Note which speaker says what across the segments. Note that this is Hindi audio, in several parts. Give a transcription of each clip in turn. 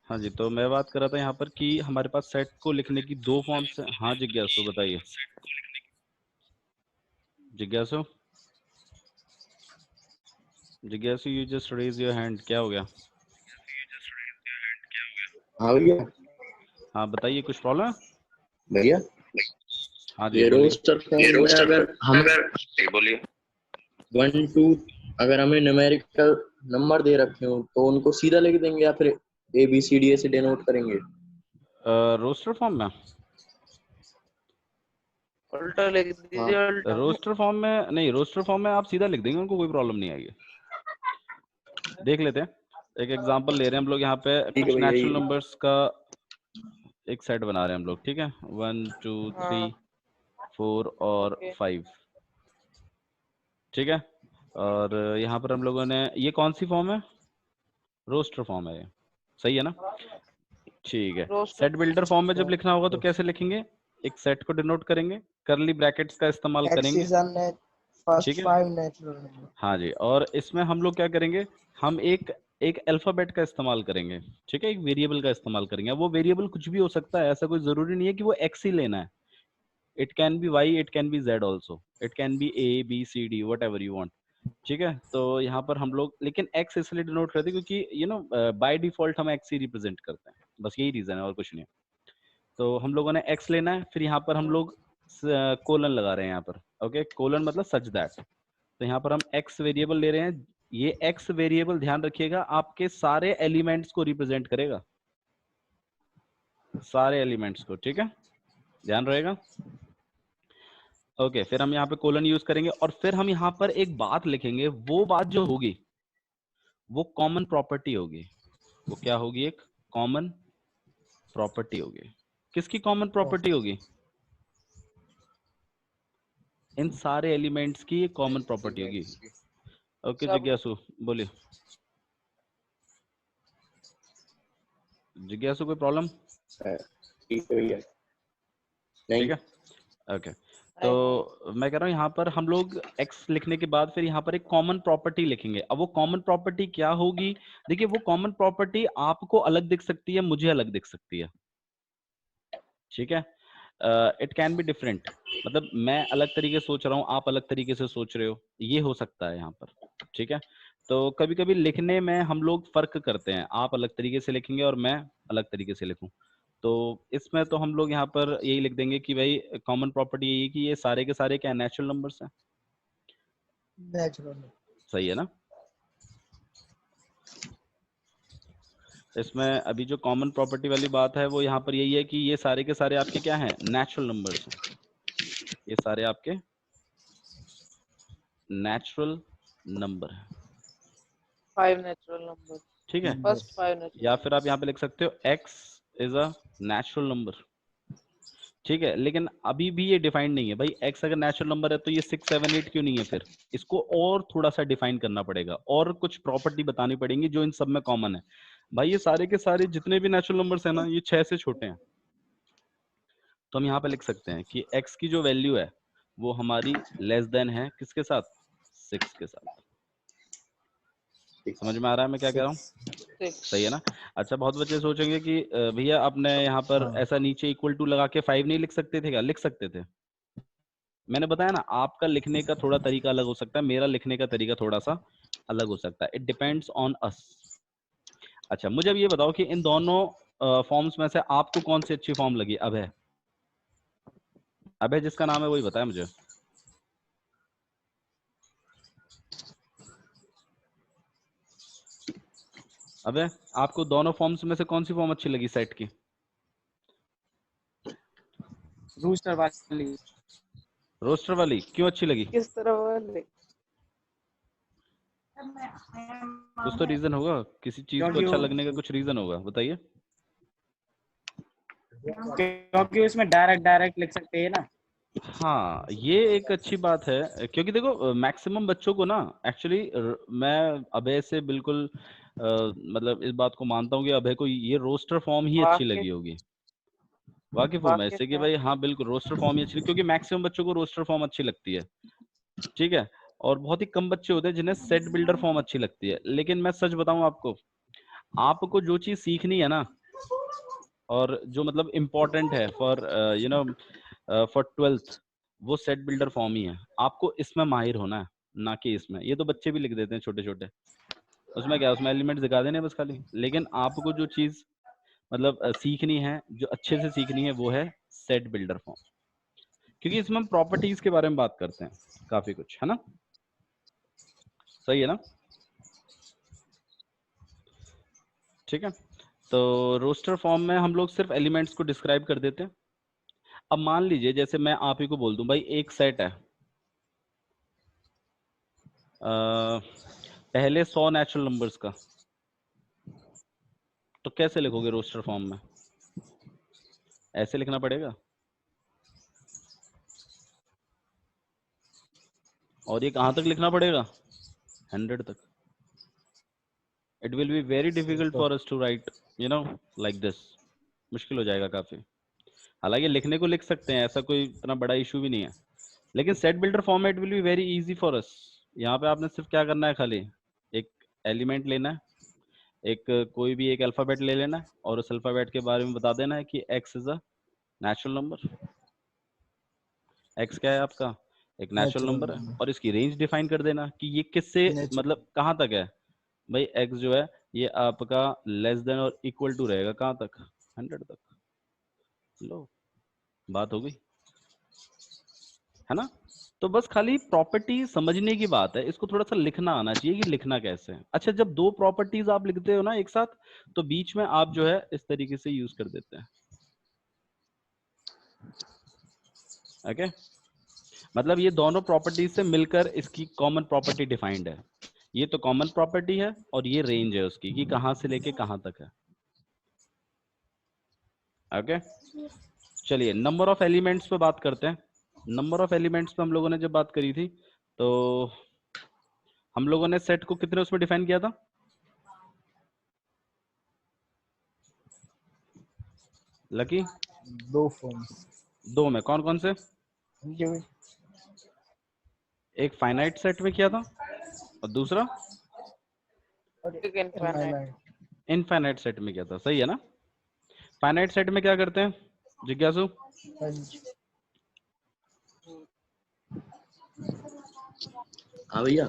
Speaker 1: हाँ जी, तो मैं बात कर रहा था यहाँ पर कि हमारे पास सेट को लिखने की दो फॉर्म्स हैं। हाँ जिज्ञासु बताइए। जिज्ञासु जिज्ञासु you just raise your hand, क्या हो गया?
Speaker 2: हाँ भैया।
Speaker 1: हाँ बताइए, कुछ प्रॉब्लम है?
Speaker 2: भैया
Speaker 1: हाँ जी
Speaker 2: ये
Speaker 1: बोलिए।
Speaker 2: रोस्टर फॉर्म में अगर हम
Speaker 1: बोलिए।
Speaker 2: 1 2 अगर हमें न्यूमेरिकल नंबर दे रखे हो तो उनको सीधा लिख देंगे या फिर ABCD से डिनोट करेंगे?
Speaker 1: रोस्टर फॉर्म में?
Speaker 3: उल्टा लिख
Speaker 2: हाँ
Speaker 3: दीजिए, उल्टा।
Speaker 1: रोस्टर फॉर्म में नहीं, रोस्टर फॉर्म में आप सीधा लिख देंगे, उनको कोई प्रॉब्लम नहीं आएगी। देख लेते हैं, एक एग्जांपल ले रहे हैं हम लोग यहाँ पे।
Speaker 2: ठीक है
Speaker 1: कुछ
Speaker 2: भैया।
Speaker 1: नेचुरल नंबर्स का एक सेट बना रहे हैं हम लोग, ठीक है। 1 2 3 4 और 5, ठीक है। और यहाँ पर हम लोगों ने, ये कौन सी फॉर्म है? रोस्टर फॉर्म है ये, सही है ना? ठीक है। सेट बिल्डर फॉर्म में जब लिखना होगा तो कैसे लिखेंगे? एक सेट को डिनोट करेंगे, करली ब्रैकेट्स का इस्तेमाल करेंगे, ठीक है। हाँ जी, और इसमें हम लोग क्या करेंगे, हम एक एक अल्फाबेट का इस्तेमाल करेंगे, ठीक है, एक वेरिएबल का इस्तेमाल करेंगे। अब वो वेरिएबल कुछ भी हो सकता है, ऐसा कोई जरूरी नहीं है कि वो एक्स ही लेना है। It can be y, it can be z also, it can be A B C D whatever you want, ठीक है। तो यहाँ पर हम लोग लेकिन एक्स इसलिए डिनोट करते हैं क्योंकि बाय डिफॉल्ट हम एक्स ही रिप्रेजेंट करते हैं, बस यही रीजन है और कुछ नहीं। तो हम लोगों ने एक्स लेना है, फिर यहाँ पर हम लोग कोलन लगा रहे हैं यहाँ पर, ओके। कोलन मतलब सच दैट। तो यहाँ पर हम एक्स वेरिएबल ले रहे हैं। ये एक्स वेरिएबल ध्यान रखिएगा आपके सारे एलिमेंट्स को रिप्रेजेंट करेगा, सारे एलिमेंट्स को, ठीक है, ध्यान रहेगा। ओके, फिर हम यहाँ पे कोलन यूज करेंगे और फिर हम यहाँ पर एक बात लिखेंगे। वो बात जो होगी वो कॉमन प्रॉपर्टी होगी। वो क्या होगी? एक कॉमन प्रॉपर्टी होगी। किसकी कॉमन प्रॉपर्टी होगी? इन सारे एलिमेंट्स की कॉमन प्रॉपर्टी होगी। ओके जिज्ञासु बोलिए। जिज्ञासु कोई प्रॉब्लम?
Speaker 2: ठीक है भैया।
Speaker 1: ठीक है, ओके। तो मैं कह रहा हूँ यहाँ पर हम लोग x लिखने के बाद फिर यहाँ पर एक कॉमन प्रॉपर्टी लिखेंगे। अब वो कॉमन प्रॉपर्टी क्या होगी? देखिए, वो कॉमन प्रॉपर्टी आपको अलग दिख सकती है, मुझे अलग दिख सकती है, ठीक है। इट कैन बी डिफरेंट, मतलब मैं अलग तरीके से सोच रहा हूँ, आप अलग तरीके से सोच रहे हो, ये हो सकता है यहाँ पर, ठीक है। तो कभी कभी लिखने में हम लोग फर्क करते हैं, आप अलग तरीके से लिखेंगे और मैं अलग तरीके से लिखूं। तो इसमें तो हम लोग यहाँ पर यही लिख देंगे कि भाई कॉमन प्रॉपर्टी यही है कि ये सारे के सारे क्या नेचुरल नंबर्स हैं।
Speaker 4: नेचुरल,
Speaker 1: सही है ना? इसमें अभी जो कॉमन प्रॉपर्टी वाली बात है वो यहाँ पर यही है कि ये सारे के सारे आपके क्या हैं? नेचुरल नंबर्स हैं। ये सारे आपके नेचुरल नंबर है,
Speaker 3: 5 नेचुरल नंबर,
Speaker 1: ठीक है।
Speaker 3: First 5 natural.
Speaker 1: या फिर आप यहाँ पे लिख सकते हो x is a natural number, ठीक है। लेकिन अभी भी ये डिफाइंड नहीं है भाई। x अगर नेचुरल नंबर है तो ये 6 7 8 क्यों नहीं है? फिर इसको और थोड़ा सा डिफाइन करना पड़ेगा और कुछ प्रॉपर्टी बतानी पड़ेंगी जो इन सब में कॉमन है। भाई ये सारे के सारे जितने भी नेचुरल नंबर्स है ना, ये 6 से छोटे हैं। तो हम यहाँ पे लिख सकते हैं कि x की जो वैल्यू है वो हमारी लेस देन है किसके साथ? 6 के साथ। समझ में आ रहा है मैं क्या कह रहा हूँ? सही है ना? अच्छा, बहुत बच्चे सोचेंगे कि भैया आपने यहाँ पर ऐसा नीचे इक्वल टू लगा के 5 नहीं लिख सकते थे क्या? लिख सकते थे। मैंने बताया ना, आपका लिखने का थोड़ा तरीका अलग हो सकता है, मेरा लिखने का तरीका थोड़ा सा अलग हो सकता है। It depends on us. अच्छा, मुझे अब ये बताओ कि इन दोनों फॉर्म्स में से आपको कौन सी अच्छी फॉर्म लगी? अभय, अभय जिसका नाम है वही बताया मुझे। अबे, आपको दोनों फॉर्म्स में से कौन सी फॉर्म अच्छी लगी सेट की?
Speaker 4: रोस्टर वाली।
Speaker 1: रोस्टर वाली क्यों अच्छी लगी?
Speaker 3: किस तरह वाले?
Speaker 1: कुछ तो रीजन होगा, किसी चीज को अच्छा लगने का कुछ रीजन होगा, बताइए।
Speaker 4: क्योंकि उसमें डायरेक्ट लिख सकते हैं ना।
Speaker 1: हाँ, ये एक अच्छी बात है क्योंकि देखो मैक्सिमम बच्चों को ना, एक्चुअली मैं अभय से बिल्कुल मतलब इस बात को मानता हूँ कि अभय को ये रोस्टर फॉर्म ही अच्छी लगी होगी। वाकिफ हूँ मैं इससे कि भाई हाँ बिल्कुल रोस्टर फॉर्म ही अच्छी, क्योंकि मैक्सिमम बच्चों को रोस्टर फॉर्म अच्छी लगती है, ठीक है। और बहुत ही कम बच्चे होते हैं जिन्हें सेट बिल्डर फॉर्म अच्छी लगती है। लेकिन मैं सच बताऊं आपको, आपको जो चीज सीखनी है ना, और जो मतलब इम्पोर्टेंट है for you know for 12th, वो सेट बिल्डर फॉर्म ही है। आपको इसमें माहिर होना है, ना कि इसमें। ये तो बच्चे भी लिख देते हैं छोटे छोटे, उसमें क्या, उसमें एलिमेंट दिखा देने बस खाली। लेकिन आपको जो चीज मतलब सीखनी है, जो अच्छे से सीखनी है, वो है सेट बिल्डर फॉर्म, क्योंकि इसमें हम प्रॉपर्टीज के बारे में बात करते हैं काफी कुछ, है ना? सही है ना? ठीक है। तो रोस्टर फॉर्म में हम लोग सिर्फ एलिमेंट्स को डिस्क्राइब कर देते हैं। अब मान लीजिए जैसे मैं आप ही को बोल दूं भाई एक सेट है, पहले 100 नेचुरल नंबर्स का, तो कैसे लिखोगे रोस्टर फॉर्म में? ऐसे लिखना पड़ेगा, और ये कहां तक लिखना पड़ेगा? 100 तक। It will be very difficult for us to write you know like this. मुश्किल हो जाएगा काफी। हालांकि लिखने को लिख सकते हैं, ऐसा कोई इतना बड़ा इशू भी नहीं है, लेकिन set builder format will be very easy for us. यहाँ पे आपने सिर्फ क्या करना है, खाली एक एलिमेंट लेना है, एक कोई भी एक अल्फाबेट ले लेना है, और उस अल्फाबेट के बारे में बता देना है कि x is a natural number. x क्या है आपका? एक नेचुरल नंबर है, और इसकी रेंज डिफाइन कर देना कि ये किससे मतलब कहाँ तक है। भाई x जो है ये आपका लेस देन और इक्वल टू रहेगा कहाँ तक? 100 तक। लो, बात हो गई, है ना? तो बस खाली प्रॉपर्टी समझने की बात है, इसको थोड़ा सा लिखना आना चाहिए कि लिखना कैसे है। अच्छा, जब दो प्रॉपर्टीज आप लिखते हो ना एक साथ, तो बीच में आप जो है इस तरीके से यूज कर देते हैं। ओके, मतलब ये दोनों प्रॉपर्टीज से मिलकर इसकी कॉमन प्रॉपर्टी डिफाइंड है। ये तो कॉमन प्रॉपर्टी है, और ये रेंज है उसकी कि कहां से लेके कहां तक है। ओके, चलिए नंबर ऑफ एलिमेंट्स पे बात करते हैं। नंबर ऑफ एलिमेंट्स पे हम लोगों ने जब बात करी थी, तो हम लोगों ने सेट को कितने उसमें डिफाइन किया था? Lucky,
Speaker 5: 2 forms.
Speaker 1: 2 में कौन कौन से? एक फाइनाइट सेट में किया था, और दूसरा
Speaker 3: एक इनफाइनाइट।
Speaker 1: इनफाइनाइट सेट में किया था। सही है ना? फाइनाइट सेट में क्या करते हैं जिज्ञासु?
Speaker 2: हाँ भैया,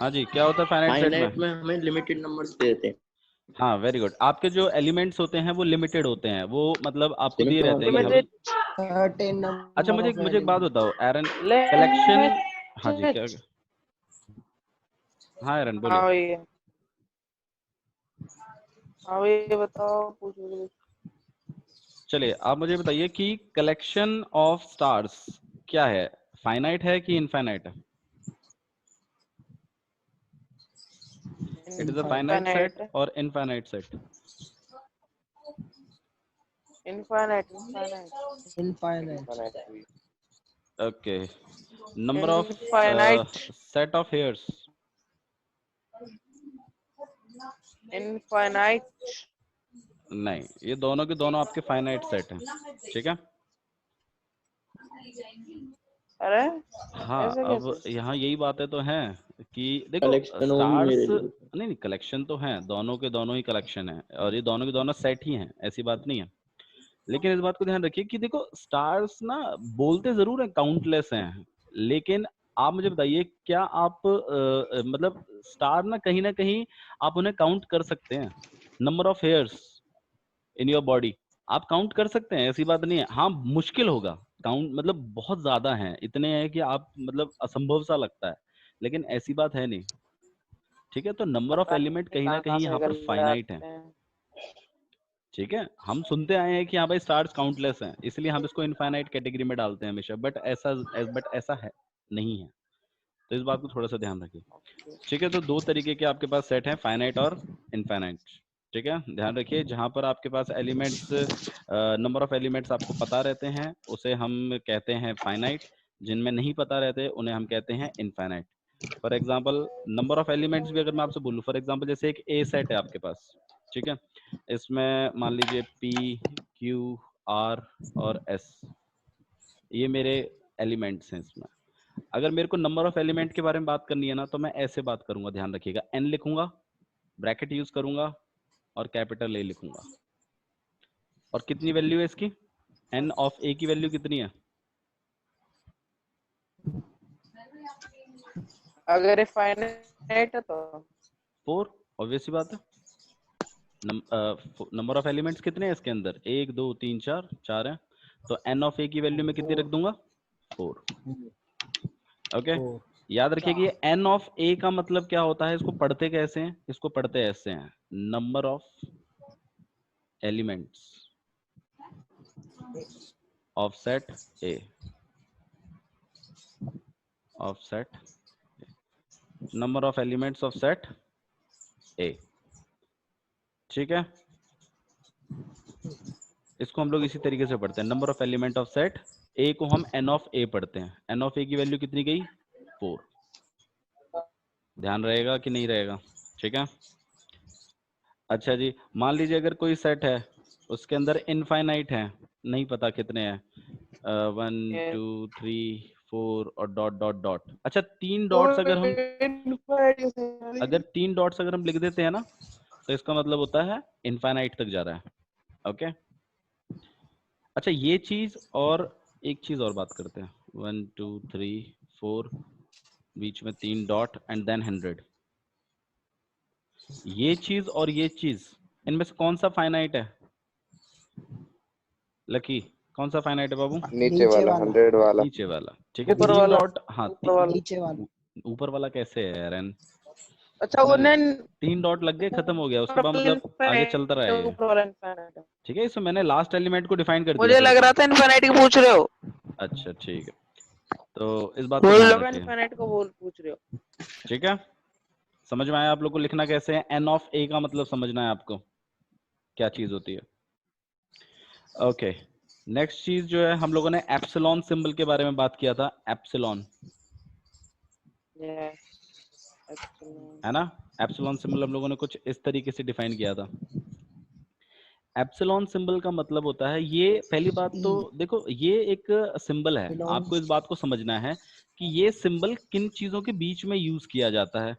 Speaker 1: हाँ जी, क्या होता है फाइनाइट सेट
Speaker 2: फाइनाइट
Speaker 1: में?
Speaker 2: में हमें लिमिटेड नंबर्स देते हैं।
Speaker 1: हाँ, वेरी गुड। आपके जो एलिमेंट्स होते हैं वो लिमिटेड होते हैं, वो मतलब आपको दिए रहते हैं कि हम।
Speaker 3: लिमिटेड।
Speaker 1: अच्छा, मुझे एक बात बताओ एरन, कलेक्शन। हाँ जी, क्या? हाँ एरन
Speaker 3: हाँ
Speaker 1: बोलिए।
Speaker 3: भैया, हाँ भैया बताओ, पूछो।
Speaker 1: चलिए आप मुझे बताइए कि कलेक्शन ऑफ स्टार्स क्या है, फाइनाइट है कि इनफाइनाइट है? It is a finite set
Speaker 3: infinite.
Speaker 1: और infinite set?
Speaker 3: Infinite.
Speaker 1: Okay, number of
Speaker 3: infinite.
Speaker 1: Set of hairs?
Speaker 3: Infinite.
Speaker 1: नहीं, ये दोनों के दोनों आपके फाइनाइट सेट हैं। ठीक है।
Speaker 3: अरे
Speaker 1: हाँ,
Speaker 3: ऐसे
Speaker 1: अब
Speaker 3: कैसे?
Speaker 1: यहाँ यही बातें तो हैं कि देखो
Speaker 2: कलेक्शन होगी
Speaker 1: स्टार्स,
Speaker 2: मेरे लिए।
Speaker 1: नहीं नहीं, कलेक्शन तो है, दोनों के दोनों ही कलेक्शन है, और ये दोनों के दोनों सेट ही हैं, ऐसी बात नहीं है। लेकिन इस बात को ध्यान रखिए कि देखो स्टार्स ना बोलते जरूर हैं काउंटलेस हैं, लेकिन आप मुझे बताइए क्या आप मतलब स्टार ना कहीं आप उन्हें काउंट कर सकते हैं? Number of hairs in your body आप काउंट कर सकते हैं, ऐसी बात नहीं है। हाँ, मुश्किल होगा काउंट, मतलब बहुत ज्यादा हैं, इतने हैं कि आप मतलब असंभव सा लगता है, लेकिन ऐसी बात है नहीं। ठीक है, तो नंबर ऑफ
Speaker 3: पता
Speaker 1: एलिमेंट
Speaker 3: नहीं
Speaker 1: कहीं ना
Speaker 3: कहाँ
Speaker 1: कहीं
Speaker 3: से
Speaker 1: यहाँ पर
Speaker 3: कर
Speaker 1: फाइनाइट है।
Speaker 3: जाते हैं।
Speaker 1: ठीक है, हम सुनते आए हैं कि हाँ भाई स्टार्स काउंटलेस हैं, इसलिए हम इसको इनफाइनाइट कैटेगरी में डालते हैं हमेशा, बट ऐसा है नहीं है। तो इस बात को थोड़ा सा ध्यान रखिए। ठीक है, तो दो तरीके के आपके पास सेट हैं, फाइनाइट और इनफाइनाइट। ठीक है, ध्यान रखिए जहां पर आपके पास एलिमेंट्स, नंबर ऑफ एलिमेंट्स आपको पता रहते हैं उसे हम कहते हैं फाइनाइट, जिनमें नहीं पता रहते उन्हें हम कहते हैं infinite. For example number of elements भी अगर मैं आपसे बोलूं, फॉर एग्जांपल जैसे एक ए सेट है आपके पास, ठीक है, इसमें मान लीजिए पी, क्यू, आर और एस, ये मेरे एलिमेंट्स हैं। इसमें अगर मेरे को नंबर ऑफ एलिमेंट के बारे में बात करनी है ना, तो मैं ऐसे बात करूंगा, ध्यान रखिएगा, n लिखूंगा, ब्रैकेट यूज करूंगा, और कैपिटल ए लिखूंगा। और कितनी वैल्यू है इसकी? n ऑफ a की वैल्यू कितनी है?
Speaker 3: अगर इनफाइनाइट है तो
Speaker 1: 4, ऑब्वियस सी बात है। नंबर ऑफ एलिमेंट्स कितने हैं इसके अंदर? 1 2 3 4, 4 है। तो n ऑफ a की वैल्यू में कितनी रख दूंगा? 4। ओके, याद रखिए कि n ऑफ a का मतलब क्या होता है? इसको पढ़ते कैसे हैं? इसको पढ़ते ऐसे हैं, number of elements of set a, of set number of elements of set a। ठीक है, इसको हम लोग इसी तरीके से पढ़ते हैं, number of element of set a को हम n ऑफ a पढ़ते हैं। n ऑफ a की वैल्यू कितनी गई? 4। ध्यान रहेगा कि नहीं रहेगा? ठीक है। अच्छा जी, मान लीजिए अगर कोई सेट है, उसके अंदर इनफाइनाइट है, नहीं पता कितने हैं, 1 2 3 4 और डॉट डॉट डॉट। अच्छा, 3 डॉट्स अगर हम लिख देते हैं ना, तो इसका मतलब होता है इनफाइनाइट तक जा रहा है। ओके, अच्छा ये चीज, और एक चीज और बात करते हैं, 1 2 3 4, बीच में 3 डॉट एंड देन 100। ये चीज और ये चीज, इनमें से कौन सा फाइनाइट है? लकी, कौन सा फाइनाइट है बाबू?
Speaker 6: नीचे वाला 100 वाला।
Speaker 1: नीचे वाला, ठीक है।
Speaker 3: ऊपर
Speaker 1: 3
Speaker 3: वाला,
Speaker 1: डॉट, हाँ
Speaker 3: ऊपर वाला।
Speaker 4: नीचे वाला।
Speaker 1: ऊपर वाला कैसे है यार?
Speaker 3: अच्छा वो
Speaker 1: समझ गए? 3 डॉट लग गए, खत्म हो गया, उसके बाद मतलब आगे चलता रहा ये।
Speaker 3: ऊपर वाला इनफाइनाइट है।
Speaker 1: ठीक है, इसमें मैंने लास्ट एलिमेंट को डिफाइन कर दिया
Speaker 3: मुझे लग रहा था इनफाइनाइट की पूछ रहे हो।
Speaker 1: अच्छा ठीक है, तो इस बात को ध्यान रखिए।
Speaker 3: इनफाइनाइट को बोल पूछ रहे हो।
Speaker 1: ठीक है, समझ में आया आप लोग को लिखना कैसे है? n ऑफ a का मतलब समझना है आपको क्या चीज होती है। ओके, नेक्स्ट चीज जो है, हम लोगों ने एप्सिलॉन सिंबल के बारे में बात किया था। एप्सिलॉन है ना, एप्सिलॉन सिंबल हम लोगों ने कुछ इस तरीके से डिफाइन किया था। एप्सिलॉन सिंबल का मतलब होता है, ये पहली बात तो देखो, ये एक सिंबल है, आपको इस बात को समझना है कि ये सिंबल किन चीजों के बीच में यूज किया जाता है।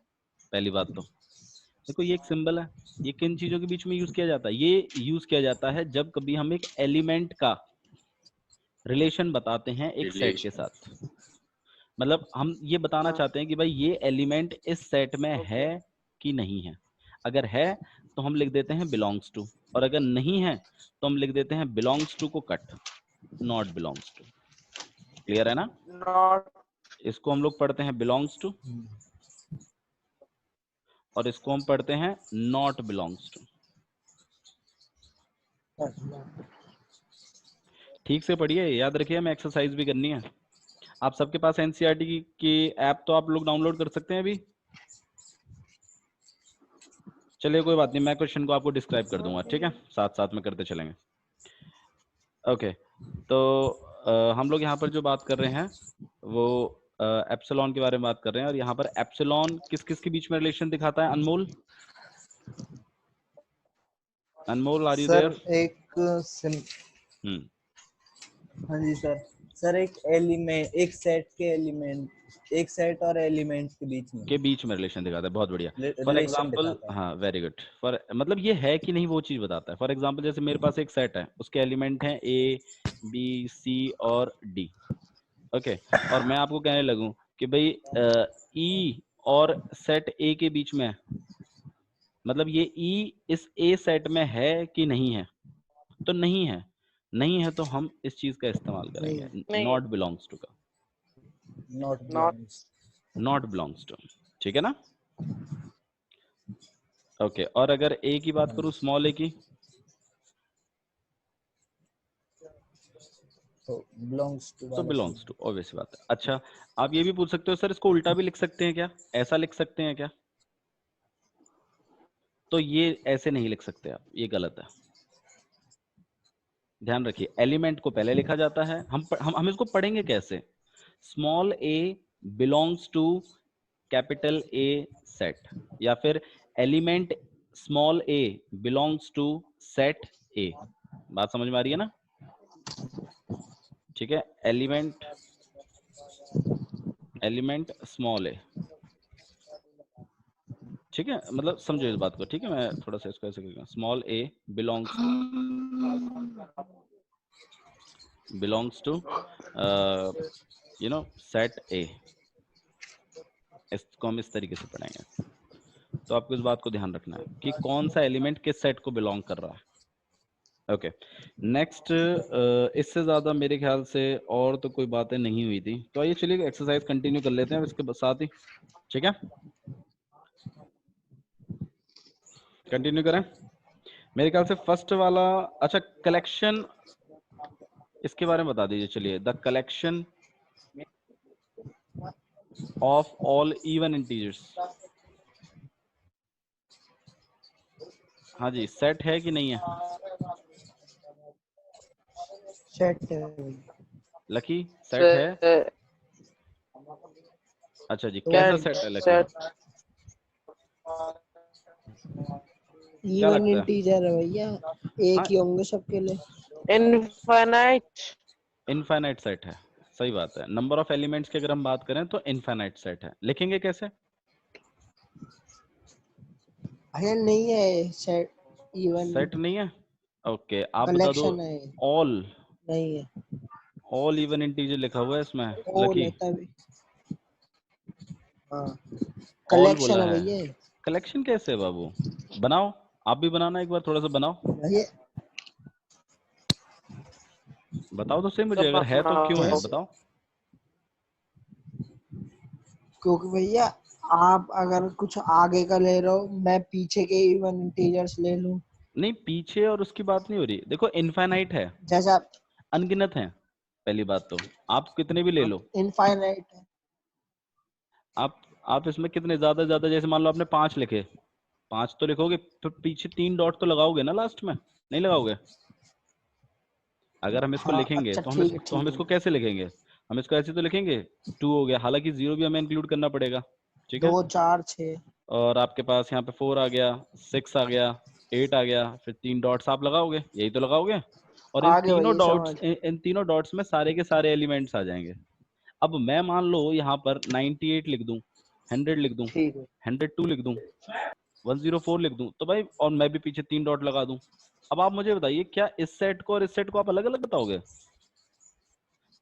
Speaker 1: पहली बात तो देखो, ये एक सिंबल है, ये किन चीजों के बीच में यूज किया जाता है? ये यूज किया जाता है जब कभी हम एक एलिमेंट का रिलेशन बताते हैं एक सेट के साथ। मतलब हम ये बताना चाहते हैं कि भाई ये एलिमेंट इस सेट में है कि नहीं है। अगर है तो हम लिख देते हैं बिलोंग्स टू, और अगर नहीं है तो हम लिख देते हैं बिलोंग्स टू को cut, not belongs to. Clear है ना?
Speaker 3: नॉट,
Speaker 1: इसको हम लोग पढ़ते हैं बिलोंग्स टू, और इसको हम पढ़ते हैं नॉट बिलोंग्स टू। ठीक से पढ़िए, याद रखिए, हमें एक्सरसाइज भी करनी है। आप सबके पास एनसीईआरटी की ऐप तो आप लोग डाउनलोड कर सकते हैं अभी। चलिए कोई बात नहीं, मैं क्वेश्चन को आपको डिस्क्राइब कर दूंगा, ठीक है, साथ साथ में करते चलेंगे। ओके, तो हम लोग यहाँ पर जो बात कर रहे हैं वो एप्सिलॉन के बारे में बात कर रहे हैं, और यहाँ पर एप्सिलॉन किस किस के बीच में रिलेशन दिखाता है? अनमोल, अनमोल आर यू देयर?
Speaker 5: हाँ जी सर एक सेट और एलिमेंट के बीच में
Speaker 1: रिलेशन दिखाता है। बहुत बढ़िया। फॉर एग्जांपल, हाँ वेरी गुड, फॉर मतलब ये है कि नहीं वो चीज बताता है। फॉर एग्जांपल जैसे मेरे पास एक सेट है, उसके एलिमेंट हैं ए बी सी और डी। ओके, और मैं आपको कहने लगूं कि भाई ई और सेट ए के बीच में है, मतलब ये ई इस ए सेट में है कि नहीं है? तो नहीं है, नहीं है तो हम इस चीज का इस्तेमाल करेंगे नॉट बिलोंग्स टू का, नॉट बिलोंग्स टू। ठीक है ना? ओके, और अगर ए की बात करूं, स्मॉल ए की,
Speaker 5: तो
Speaker 1: बिलोंग्स टू, ऑब्वियस बात है। अच्छा, आप ये भी पूछ सकते हो सर इसको उल्टा भी लिख सकते हैं क्या, ऐसा लिख सकते हैं क्या? तो ये ऐसे नहीं लिख सकते आप, ये गलत है। ध्यान रखिए, एलिमेंट को पहले लिखा जाता है। हम इसको पढ़ेंगे कैसे? Small a belongs to capital A set, या फिर element small a belongs to set A. बात समझ में आ रही है ना? ठीक है, एलिमेंट स्मॉल ए, ठीक है, मतलब समझो इस बात को, ठीक है। मैं थोड़ा सा इसको ऐसे करूंगा, small a belongs to you know set a। इसको हम इस तरीके से पढ़ेंगे। तो आपको इस बात को ध्यान रखना है कि कौन सा एलिमेंट किस सेट को बिलोंग कर रहा है। ओके, नेक्स्ट इससे ज्यादा मेरे ख्याल से और तो कोई बातें नहीं हुई थी, तो आइए चलिए एक्सरसाइज कंटिन्यू कर लेते हैं इसके साथ ही, ठीक है। कंटिन्यू करें। मेरे ख्याल से फर्स्ट वाला, अच्छा कलेक्शन, इसके बारे में बता दीजिए। चलिए, the collection of all even integers. हाँ जी, सेट है कि नहीं है?
Speaker 6: सेट है।
Speaker 1: लकी सेट है? अच्छा जी, कैसा सेट है लकी? क्या
Speaker 6: इवन
Speaker 1: लगता है?
Speaker 6: इंटीजर है भैया, एक
Speaker 1: हाँ,
Speaker 6: ही होंगे सबके लिए।
Speaker 3: इनफाइनाइट।
Speaker 1: इनफाइनाइट सेट है, सही बात है। नंबर ऑफ एलिमेंट्स की अगर हम बात करें तो इनफाइनाइट सेट है। लिखेंगे कैसे?
Speaker 6: भैया नहीं है सेट, इवन
Speaker 1: सेट नहीं है? ओके, आप बता दो।
Speaker 6: कलेक्शन है।
Speaker 1: ऑल,
Speaker 6: नहीं है,
Speaker 1: ऑल इवन इंटीजर लिखा हुआ है इसमें
Speaker 6: ऑल
Speaker 1: लकी।
Speaker 6: है तभी। हाँ,
Speaker 1: ऑल
Speaker 6: कलेक्शन
Speaker 1: बोला
Speaker 6: है
Speaker 1: है,
Speaker 6: भैया।
Speaker 1: कलेक्शन कैसे है बाबू? बनाओ, आप भी बनाना, एक बार थोड़ा सा बनाओ,
Speaker 6: भैया
Speaker 1: बताओ तो सही मुझे, अगर है तो क्यों है
Speaker 6: कैसे?
Speaker 1: बताओ।
Speaker 6: क्योंकि भैया आप अगर कुछ आगे का ले रहे हो, मैं पीछे के इवन इंटीजर्स ले लूं।
Speaker 1: नहीं, पीछे और उसकी बात नहीं हो रही। देखो इनफाइनाइट है,
Speaker 6: जैसा
Speaker 1: अनगिनत है। पहली बात तो आप कितने भी ले लो,
Speaker 6: इनफाइनाइट है।
Speaker 1: आप इसमें कितने ज्यादा, जैसे मान लो आपने 5 लिखे, 5 तो लिखोगे, फिर पीछे 3 डॉट तो लगाओगे ना लास्ट में, नहीं लगाओगे? अगर हम इसको
Speaker 6: हाँ
Speaker 1: लिखेंगे
Speaker 6: अच्छा
Speaker 1: तो
Speaker 6: ठीक है,
Speaker 1: तो हम
Speaker 6: ठीक
Speaker 1: इसको
Speaker 6: है।
Speaker 1: कैसे लिखेंगे? हम इसको ऐसे तो लिखेंगे 2 हो गया, हालांकि 0 भी हमें इंक्लूड करना पड़ेगा, ठीक है।
Speaker 6: 2 4 6
Speaker 1: और आपके पास यहाँ पे 4 आ गया, 6 आ गया, 8 आ गया, फिर 3 डॉट्स आप लगाओगे, यही तो लगाओगे। और
Speaker 6: आगे भैया समझ।
Speaker 1: इन तीनों डॉट्स में सारे के सारे एलिमेंट्स आ जाएंगे। अब मैं मान लो यहाँ पर 98 लिख दूं, 100 लिख दूं,
Speaker 6: ठीक है।
Speaker 1: 102 लिख दूं, 104 लिख दूं, तो भाई और मैं भी पीछे 3 डॉट लगा दूं। अब आप मुझे बताइए, क्या इस सेट को और इस सेट को आप अलग अलग बताओगे?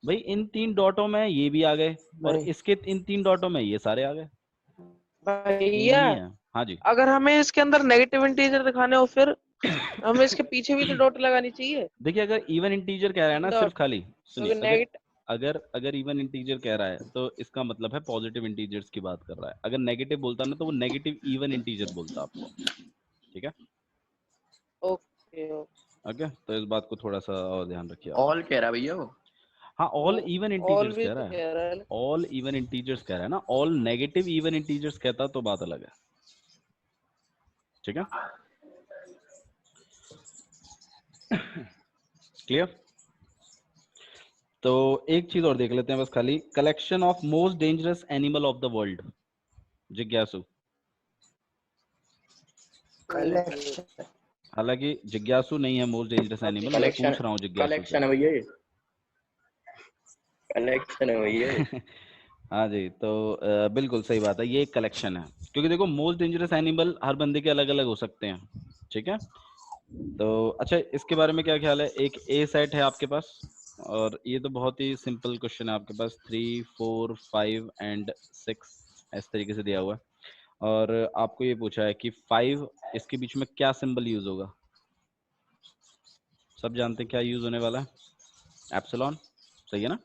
Speaker 1: भाई इन 3 डॉटों में ये भी आ गए और
Speaker 6: नहीं
Speaker 1: इसके इन 3 डॉटों में ये सारे आ गए,
Speaker 3: भैया
Speaker 1: नहीं है? हाँ जी।
Speaker 3: अगर हमें इसके अंदर नेगेटिव इंटीजर दिखाने हो फिर हमें इसके पीछे भी तो डॉट लगानी चाहिए।
Speaker 1: देखिए, अगर इवन इंटीजर कह रहा है ना सिर्फ
Speaker 3: डॉट
Speaker 1: खाली, सुनिए,
Speaker 3: अगर
Speaker 1: अगर
Speaker 3: नेगेटिव
Speaker 1: अगर इवन इंटीजर कह रहा है तो इसका मतलब है पॉजिटिव इंटीजर्स की बात कर रहा है। अगर नेगेटिव बोलता ना तो वो नेगेटिव इवन इंटीजर बोलता आपको, ठीक है।
Speaker 3: ओके
Speaker 1: ओके, तो इस बात को थोड़ा सा और ध्यान रखिए आप।
Speaker 2: ऑल कह रहा है भैया वो।
Speaker 1: हाँ, ऑल इवन
Speaker 3: ऑल
Speaker 1: इंटीजर्स
Speaker 3: भी
Speaker 1: कह
Speaker 3: तो
Speaker 1: रहा है,
Speaker 3: कह रहा है।
Speaker 1: ऑल इवन इंटीजर्स कह रहा है ना। ऑल नेगेटिव इवन इंटीजर्स कहता तो बात अलग है, ठीक है। क्लियर? तो एक चीज और देख लेते हैं बस खाली, collection of most dangerous animal of the world, जिज्ञासु।
Speaker 6: कलेक्शन।
Speaker 1: हालांकि जिज्ञासु नहीं है मोस्ट डेंजरस एनिमल, मैं
Speaker 2: कलेक्शन,
Speaker 1: पूछ रहा हूँ जिज्ञासु से।
Speaker 2: कलेक्शन है भैया ये, कलेक्शन है भैया ये।
Speaker 1: हाँ जी, तो बिल्कुल सही बात है, ये एक कलेक्शन है। क्योंकि देखो मोस्ट डेंजरस एनिमल हर बंदे के अलग अलग हो सकते हैं, ठीक है। तो अच्छा, इसके बारे में क्या ख्याल है? एक ए सेट है आपके पास, और ये तो बहुत ही सिंपल क्वेश्चन है, आपके पास 3 4 5 एंड 6 इस तरीके से दिया हुआ है। और आपको ये पूछा है कि 5, इसके बीच में क्या सिंबल यूज होगा? सब जानते हैं क्या यूज होने वाला है? एप्सिलॉन, सही है ना?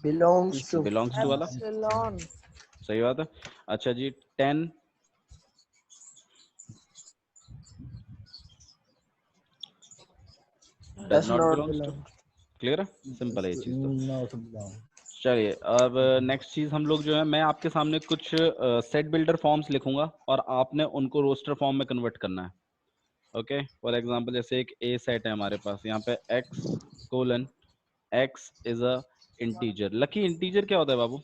Speaker 6: Belongs to.
Speaker 1: बिलोंग्स टू वाला
Speaker 3: एप्सिलॉन।
Speaker 1: सही बात है। अच्छा जी, 10 does not belongs to. Clear है, सिंपल है ये चीज तो। चलिए, अब नेक्स्ट चीज हम लोग जो है, मैं आपके सामने कुछ सेट बिल्डर फॉर्म्स लिखूंगा और आपने उनको रोस्टर फॉर्म में कन्वर्ट करना है। ओके, फॉर एग्जांपल जैसे एक ए सेट है हमारे पास, यहाँ पे x is a integer. Lucky, integer क्या होता है बाबू?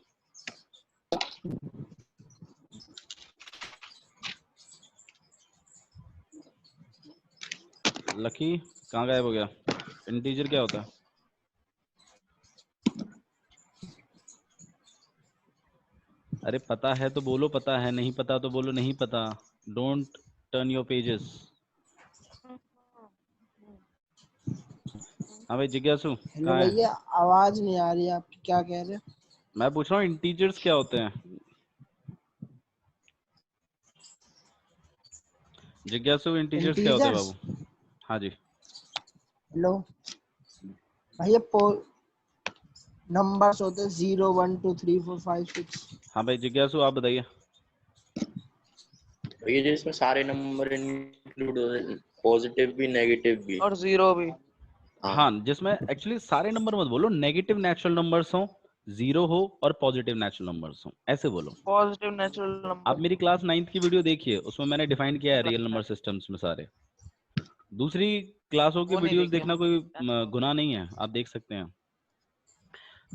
Speaker 1: लकी कहाँ गायब हो गया? इंटीजर क्या होता है? अरे पता है तो बोलो पता है, नहीं पता तो बोलो नहीं पता। Don't turn your pages. हाँ भाई जिज्ञासु
Speaker 6: हेलो
Speaker 1: कहाँ है?
Speaker 6: भैया, आवाज नहीं आ रही है आपकी, क्या कह रहे हो?
Speaker 1: मैं पूछ रहा हूँ इंटीजर्स क्या होते हैं। जिज्ञासु इंटीजर्स क्या होते हैं
Speaker 6: इंटीजर्स?
Speaker 1: बाबू? हाँ जी।
Speaker 6: हेलो भैया, नंबर्स होते हैं 0 1 2 3 4 5 6।
Speaker 1: हाँ भाई जिज्ञासु आप बताइए।
Speaker 2: ये जो इसमें सारे नंबर इंक्लूड होते, पॉजिटिव भी नेगेटिव भी।
Speaker 3: और जीरो भी।
Speaker 1: हाँ जिसमें एक्चुअली सारे नंबर मत बोलो, नेगेटिव नेचुरल नंबर्स हो, जीरो हो और पॉजिटिव नेचुरल नंबर्स हो, ऐसे बोलो।
Speaker 3: पॉजिटिव नेचुरल
Speaker 1: आप
Speaker 3: नंबर।
Speaker 1: मेरी क्लास 9th की वीडियो देखिए, उसमें मैंने डिफाइन किया है रियल नंबर सिस्टम्स में सारे। दूसरी क्लासों की
Speaker 3: वो नहीं
Speaker 1: वीडियोस
Speaker 3: देखी
Speaker 1: देखना कोई गुनाह नहीं है, आप देख सकते हैं।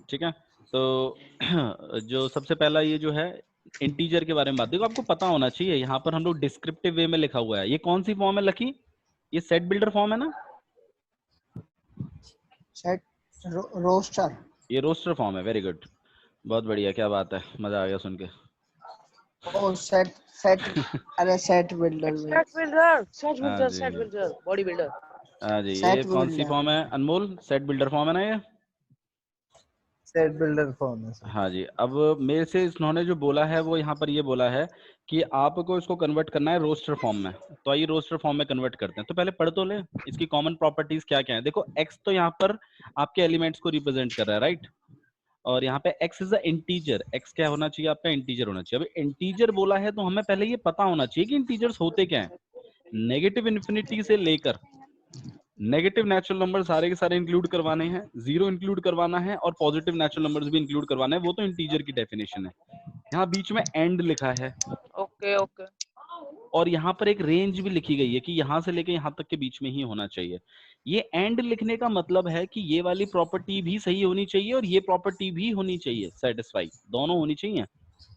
Speaker 1: ठीक है, तो जो सबसे पहला ये जो है इंटीजर के बारे में बात, देखो आपको पता होना चाहिए, यहाँ पर हम लोग डिस्क्रिप्टिव वे में लिखा हुआ है। ये कौन सी फॉर्म है लकी? ये सेट बिल्डर फॉर्म है ना?
Speaker 6: Set roster.
Speaker 1: ये रोस्टर फॉर्म है। वेरी गुड, बहुत बढ़िया, क्या बात है, मजा आ गया सुन के।
Speaker 6: ओ सेट सेट अरे सेट बिल्डर भाई।
Speaker 3: सेट बिल्डर, सेट
Speaker 1: हाँ
Speaker 3: बिल्डर,
Speaker 1: जी,
Speaker 3: सेट बिल्डर, बॉडी बिल्डर।
Speaker 1: हाँ जी। ये
Speaker 6: सेट
Speaker 1: कौन सी
Speaker 6: बिल्डर।
Speaker 1: फॉर्म है अनमोल? सेट बिल्डर फॉर्म है ना ये?
Speaker 5: सेट बिल्डर फॉर्म है सर।
Speaker 1: हाँ जी। अब मेरे से इन्होंने जो बोला है वो यहाँ पर ये बोला है कि आपको इसको कन्वर्ट करना है रोस्टर फॉर्म में। तो आइए रोस्टर फॉर्म में कन्वर्ट करते हैं। तो पहले पढ़ तो ले इसकी कॉमन प्रॉपर्टीज क्या क्या है। देखो एक्स तो यहाँ पर आपके एलिमेंट्स को रिप्रेजेंट कर रहा है, राइट? और यहाँ पे x is a integer. x क्या होना चाहिए आपका? इंटीजर होना चाहिए। अभी इंटीजर बोला है तो हमें पहले ये पता होना चाहिए कि इंटीजर्स होते क्या हैं। नेगेटिव इन्फिनिटी से लेकर नेगेटिव नेचुरल नंबर सारे के सारे इंक्लूड करवाने हैं, जीरो इंक्लूड करवाना है और पॉजिटिव नेचुरल नंबर्स भी इंक्लूड करवाना है। वो तो इंटीजर की डेफिनेशन है। यहाँ बीच में एंड लिखा है
Speaker 3: ओके ओके।
Speaker 1: और यहाँ पर एक रेंज भी लिखी गई है कि यहाँ से लेके यहाँ तक के बीच में ही होना चाहिए। ये एंड लिखने का मतलब है कि ये वाली प्रॉपर्टी भी सही होनी चाहिए और ये प्रॉपर्टी भी होनी चाहिए, सेटिस्फाई दोनों होनी चाहिए,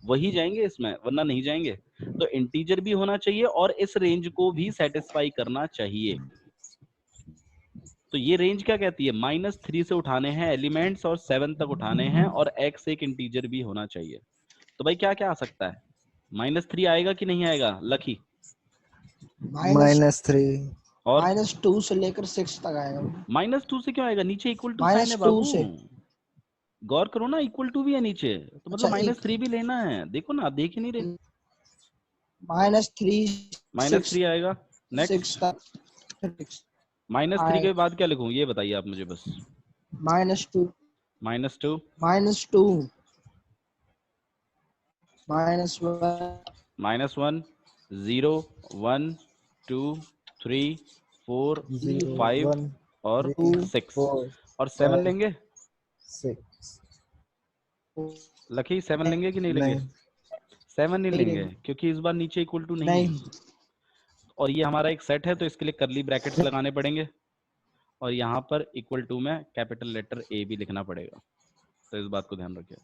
Speaker 1: वही जाएंगे इसमें, वरना नहीं जाएंगे। तो इंटीजर भी होना चाहिए और इस रेंज को भी सेटिस्फाई करना चाहिए। तो ये रेंज क्या कहती है? -3 से उठाने हैं एलिमेंट्स और 7 तक उठाने हैं और x एक इंटीजर भी होना चाहिए। तो भाई क्या क्या आ सकता है? -3 आएगा कि नहीं आएगा लकी?
Speaker 5: -3
Speaker 1: और
Speaker 6: -2 से लेकर 6 तक आएगा।
Speaker 1: -2 से क्यों आएगा? नीचे इक्वल टू साइन है
Speaker 6: -2
Speaker 1: बाबू,
Speaker 6: से।
Speaker 1: गौर करो ना, इक्वल टू भी है नीचे, तो मतलब
Speaker 6: अच्छा,
Speaker 1: -3 भी लेना है। देखो ना, आप देख ही नहीं रहे।
Speaker 6: -3
Speaker 1: -3 आएगा।
Speaker 6: 6
Speaker 1: नेक्स्ट
Speaker 6: तक।
Speaker 1: -3 के बाद क्या लिखूं ये बताइए आप मुझे बस।
Speaker 6: -2
Speaker 1: -2
Speaker 6: -2 -1
Speaker 1: -1 0 1 2 3 4
Speaker 5: 0
Speaker 1: 5
Speaker 5: 1
Speaker 1: और
Speaker 5: 3
Speaker 1: 6
Speaker 5: 4
Speaker 1: और 7
Speaker 5: 5
Speaker 1: लेंगे।
Speaker 5: 6
Speaker 1: लकी 7 लेंगे कि नहीं लेंगे?
Speaker 5: नहीं
Speaker 1: 7 नहीं लेंगे क्योंकि इस बार नीचे इक्वल टू नहीं है।
Speaker 6: नहीं।
Speaker 1: और ये हमारा एक सेट है तो इसके लिए करली ब्रैकेट्स लगाने पड़ेंगे और यहाँ पर इक्वल टू में कैपिटल लेटर ए भी लिखना पड़ेगा। तो इस बात को ध्यान रखिए।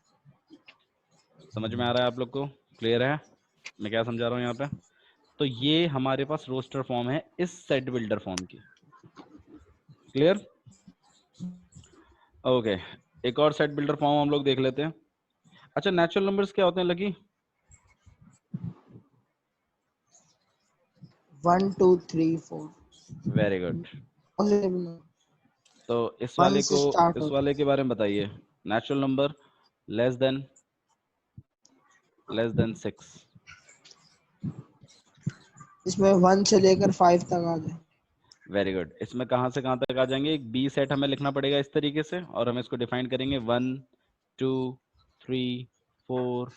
Speaker 1: समझ में आ रहा है आप लोग को? क्लियर है मैं क्या समझा रहा हूँ यहाँ पे? तो ये हमारे पास रोस्टर फॉर्म है इस सेट बिल्डर फॉर्म की। क्लियर? ओके, एक और सेट बिल्डर फॉर्म हम लोग देख लेते हैं। अच्छा, नेचुरल नंबर्स क्या होते हैं लकी?
Speaker 6: 1 2 3 4।
Speaker 1: Very good.
Speaker 6: पॉजिटिव
Speaker 1: तो इस वाले
Speaker 6: से
Speaker 1: को,
Speaker 6: स्टार्ट
Speaker 1: इस
Speaker 6: होता
Speaker 1: वाले के बारे में बताइए। Natural number less than 6।
Speaker 6: इसमें 1 से लेकर 5 तक आ जाए।
Speaker 1: Very good. इसमें कहाँ से कहाँ तक आ जाएंगे? एक बी सेट हमें लिखना पड़ेगा इस तरीके से और हम इसको डिफाइन करेंगे 1 2 3 4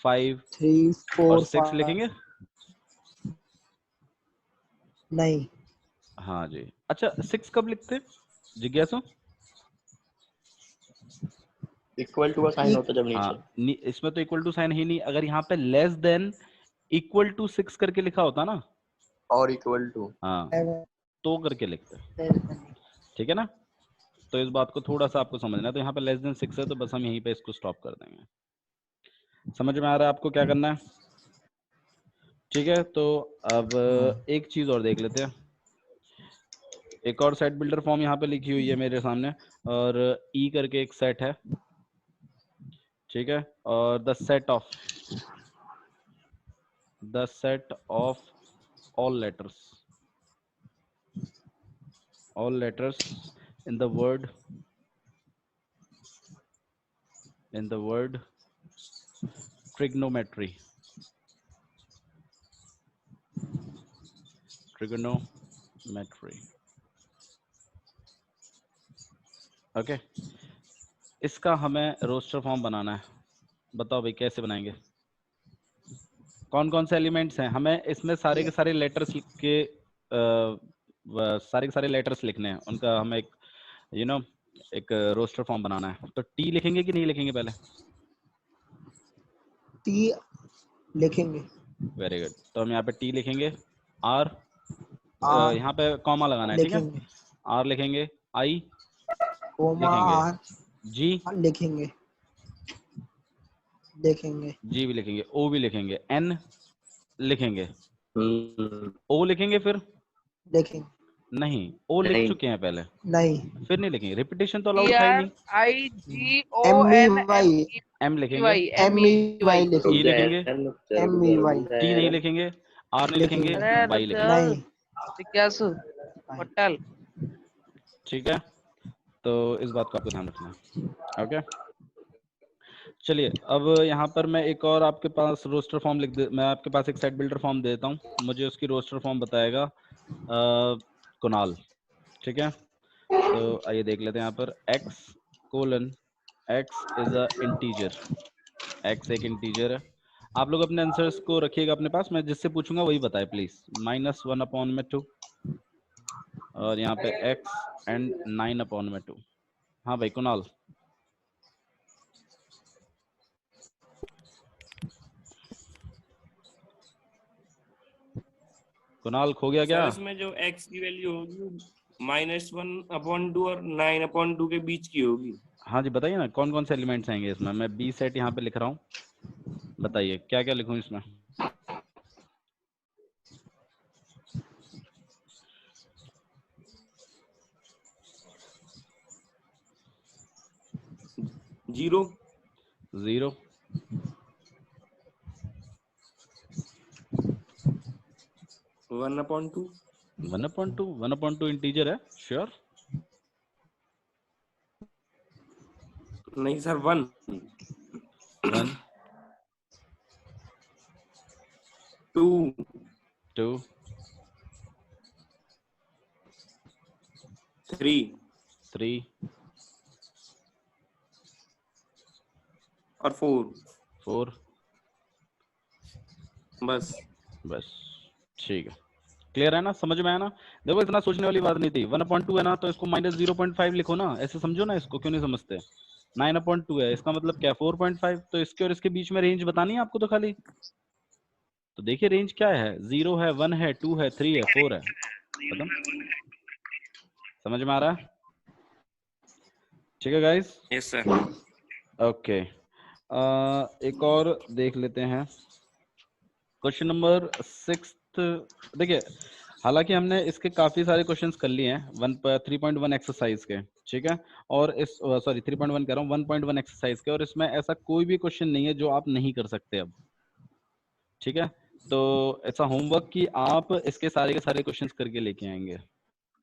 Speaker 1: 5
Speaker 6: 3
Speaker 1: और
Speaker 6: 4
Speaker 1: 6
Speaker 6: 5
Speaker 1: लिखेंगे।
Speaker 6: नहीं।
Speaker 1: हाँ जी। अच्छा, 6 कब लिखते जिज्ञासु?
Speaker 2: इक्वल टू का साइन होता जब नीचे।
Speaker 1: हाँ, इसमें तो इक्वल टू साइन ही नहीं। अगर यहाँ पे लेस देन इक्वल टू 6 करके लिखा होता ना,
Speaker 2: और इक्वल टू।
Speaker 1: हाँ, तो करके लिखते। ठीक है ना? तो इस बात को थोड़ा सा आपको समझना है। तो यहाँ पे लेस देन 6 है तो बस हम यहीं पे इसको स्टॉप कर देंगे। समझ में आ रहा है आपको क्या करना है? ठीक है, तो अब एक चीज और देख लेते हैं। एक और सेट बिल्डर फॉर्म यहाँ पे लिखी हुई है मेरे सामने और ई करके एक सेट है। ठीक है, और the set of the set of all letters in the word trigonometry. Okay, इसका हमें रोस्टर फॉर्म बनाना है। बताओ भाई कैसे बनाएंगे? कौन कौन से एलिमेंट्स हैं? हमें इसमें सारे के सारे लेटर्स के सारे लेटर्स लिखने हैं, उनका हमें एक एक रोस्टर फॉर्म बनाना है। तो टी लिखेंगे कि नहीं लिखेंगे? पहले
Speaker 6: टी लिखेंगे।
Speaker 1: वेरी गुड, तो हम यहाँ पे टी लिखेंगे। आर
Speaker 6: आर
Speaker 1: यहाँ पे कॉमा लगाना है, ठीक है?
Speaker 6: लिखेंगे।
Speaker 1: आर लिखेंगे, आई
Speaker 6: कोमा
Speaker 1: लिखेंगे,
Speaker 6: आर
Speaker 1: जी
Speaker 6: लिखेंगे।
Speaker 1: जी भी लिखेंगे, ओ भी लिखेंगे, एन लिखेंगे,
Speaker 2: हम्म,
Speaker 1: ओ लिखेंगे, फिर
Speaker 6: लिखेंगे।
Speaker 1: नहीं, ओ लिख
Speaker 2: नहीं।
Speaker 1: चुके हैं पहले,
Speaker 6: नहीं,
Speaker 1: फिर नहीं लिखेंगे। रिपीटेशन तो अलाउड था ही नहीं।
Speaker 3: TRIGON
Speaker 1: एम लिखेंगे,
Speaker 6: MEY
Speaker 1: ई
Speaker 6: लिखेंगे।
Speaker 1: लिखेंगे,
Speaker 6: MEY
Speaker 1: टी नहीं लिखेंगे, आर नहीं लिखेंगे,
Speaker 3: अरे
Speaker 1: वाई लिखेंगे।
Speaker 6: नहीं।
Speaker 3: जिज्ञासु होटल।
Speaker 1: ठीक है, तो इस बात का आपको ध्यान रखना है। ओके, चलिए अब यहाँ पर मैं एक और आपके पास रोस्टर फॉर्म मैं आपके पास एक सेट बिल्डर फॉर्म देता हूँ, मुझे उसकी रोस्टर फॉर्म बताएगा कुणाल। ठीक है, तो आइए देख लेते हैं। यहाँ पर x colon x is a integer, x एक इंटीजर है। आप लोग अपने आंसर्स को रखिएगा अपने पास, मैं जिससे पूछूंगा वही बताए प्लीज। -1/2 और यहाँ पे x एंड 9/2। हाँ भाई कुणाल। कुणाल खो गया क्या?
Speaker 7: सर इसमें जो x की वैल्यू होगी -1/2 और 9/2 के बीच की होगी।
Speaker 1: हाँ जी बताइए ना, कौन कौन से एलिमेंट्स आएंगे इसमें? मैं बी सेट यहाँ पे लिख रहा हूँ, बताइए क्या क्या लिखूं इसमें?
Speaker 7: जीरो
Speaker 1: 0
Speaker 7: 1/2
Speaker 1: 1/2 इंटीजर है, श्योर?
Speaker 7: नहीं सर 1
Speaker 1: 1
Speaker 7: 2
Speaker 1: 2
Speaker 7: 3
Speaker 1: 3
Speaker 7: और 4
Speaker 1: 4
Speaker 7: बस।
Speaker 1: ठीक है, क्लियर है ना? समझ में आया ना? देखो इतना सोचने वाली बात नहीं थी। 1/2 है ना, तो इसको -0.5 लिखो ना, ऐसे समझो ना इसको। क्यों नहीं समझते? 9/2 है, इसका मतलब क्या 4.5। तो इसके और इसके बीच में रेंज बतानी है आपको तो खाली। तो देखिए रेंज क्या है, 0 है, 1 है, 2 है, 3 है, 4 है, खत्म। समझ में आ रहा है? ठीक है गाइस?
Speaker 7: Yes sir.
Speaker 1: ओके, एक और देख लेते हैं। Question number 6। देखिए हालांकि हमने इसके काफी सारे क्वेश्चंस कर लिए हैं 3.1 एक्सरसाइज के, ठीक है? और इस सॉरी 3.1 कह रहा हूँ, 1.1 एक्सरसाइज के। और इसमें ऐसा कोई भी क्वेश्चन नहीं है जो आप नहीं कर सकते अब, ठीक है? तो ऐसा होमवर्क कि आप इसके सारे के सारे क्वेश्चंस करके लेके आएंगे।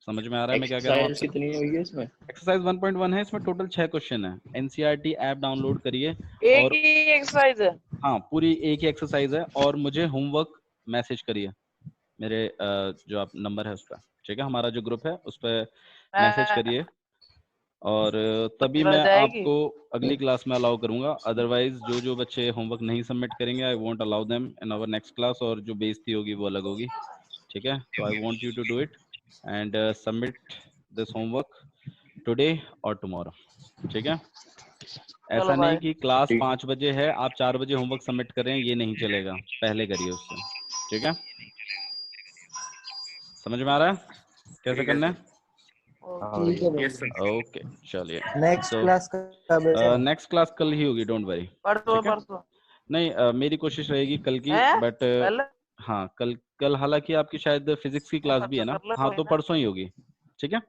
Speaker 1: समझ में आ रहा है मैं क्या कह रहा हूँ?
Speaker 2: एक्सरसाइज कितनी हुई है इसमें?
Speaker 1: एक्सरसाइज 1.1 है, इसमें टोटल 6 क्वेश्चन है। एनसीईआरटी ऐप डाउनलोड करिए
Speaker 3: एक
Speaker 1: और
Speaker 3: ही एक्सरसाइज है।
Speaker 1: हाँ पूरी एक ही एक्सरसाइज है। और मुझे होमवर्क मैसेज करिए मेरे जो आप नंबर है उस पर, ठीक है? हमारा जो ग्रुप है उस पर मैसेज करिए, और तभी
Speaker 3: मिल
Speaker 1: मैं
Speaker 3: जाएगी।
Speaker 1: आपको अगली क्लास में अलाउ करूंगा। अदरवाइज जो बच्चे होमवर्क नहीं सबमिट करेंगे, I won't allow them in our next class, और जो बेइज्जती होगी वो अलग होगी, ठीक है? तो I want you to do it and submit this homework today और टुमारो, ठीक है? ऐसा
Speaker 3: चलो
Speaker 1: नहीं
Speaker 3: भाई।
Speaker 1: कि क्लास
Speaker 2: ठीक।
Speaker 1: 5 बजे है, आप 4 बजे होमवर्क सबमिट कर रहे हैं, ये नहीं चलेगा। पहले करिए उससे, ठीक है? समझ में आ रहा है कैसे
Speaker 7: ठीक है
Speaker 1: करना है?
Speaker 6: ठीक है
Speaker 7: यस सर।
Speaker 1: ओके चलिए,
Speaker 5: नेक्स्ट
Speaker 1: तो
Speaker 5: क्लास कब है?
Speaker 1: नेक्स्ट क्लास कल ही होगी, डोंट वरी।
Speaker 3: परसों
Speaker 1: ठीक है?
Speaker 3: परसों
Speaker 1: नहीं मेरी कोशिश रहेगी कल की,
Speaker 3: है
Speaker 1: बट
Speaker 3: पहले
Speaker 1: हाँ कल हालांकि आपकी शायद फिजिक्स की क्लास भी है
Speaker 3: परसों
Speaker 1: ना?
Speaker 3: कर ले
Speaker 1: हाँ
Speaker 3: कोई
Speaker 1: तो
Speaker 3: ना।
Speaker 1: परसों ही होगी, ठीक है?